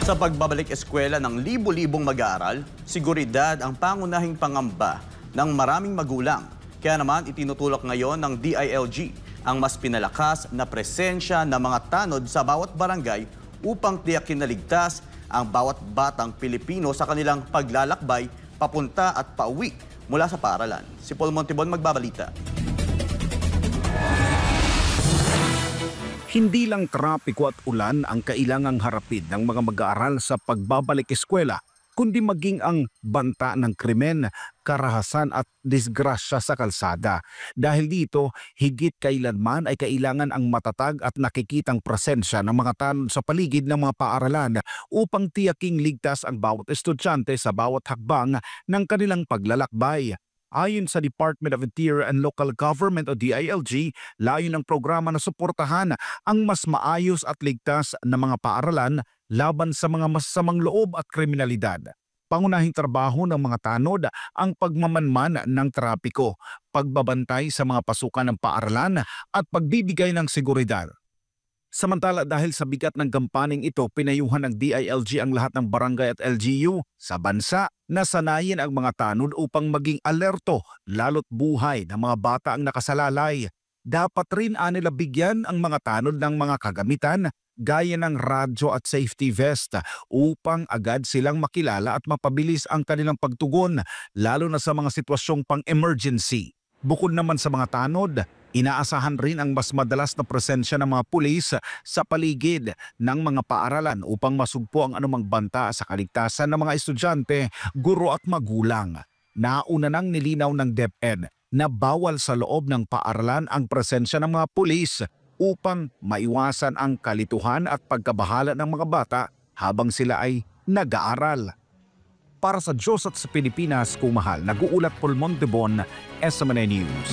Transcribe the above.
Sa pagbabalik eskwela ng libo-libong mag-aaral, seguridad ang pangunahing pangamba ng maraming magulang. Kaya naman itinutulak ngayon ng DILG ang mas pinalakas na presensya ng mga tanod sa bawat barangay upang tiyakin na ligtas ang bawat batang Pilipino sa kanilang paglalakbay, papunta at pauwi mula sa paaralan. Si Paul Montibon magbabalita. Hindi lang trapiko at ulan ang kailangang harapin ng mga mag-aaral sa pagbabalik eskwela, kundi maging ang banta ng krimen, karahasan at disgrasya sa kalsada. Dahil dito, higit kailanman ay kailangan ang matatag at nakikitang presensya ng mga tanod sa paligid ng mga paaralan upang tiyaking ligtas ang bawat estudyante sa bawat hakbang ng kanilang paglalakbay. Ayon sa Department of Interior and Local Government o DILG, layon ng programa na suportahan ang mas maayos at ligtas na mga paaralan laban sa mga masasamang loob at kriminalidad. Pangunahing trabaho ng mga tanod ang pagmamanman ng trapiko, pagbabantay sa mga pasukan ng paaralan at pagbibigay ng seguridad. Samantala dahil sa bigat ng gampaning ito, pinayuhan ng DILG ang lahat ng barangay at LGU sa bansa na sanayin ang mga tanod upang maging alerto lalo't buhay ng mga bata ang nakasalalay. Dapat rin nila bigyan ang mga tanod ng mga kagamitan gaya ng radyo at safety vest upang agad silang makilala at mapabilis ang kanilang pagtugon lalo na sa mga sitwasyong pang-emergency. Bukod naman sa mga tanod, inaasahan rin ang mas madalas na presensya ng mga pulis sa paligid ng mga paaralan upang masugpo ang anumang banta sa kaligtasan ng mga estudyante, guro at magulang. Nauna nang nilinaw ng DepEd na bawal sa loob ng paaralan ang presensya ng mga pulis upang maiwasan ang kalituhan at pagkabahala ng mga bata habang sila ay nag-aaral. Para sa Diyos at sa Pilipinas, kumahal, nag-uulat Paul Montibon, SMNA News.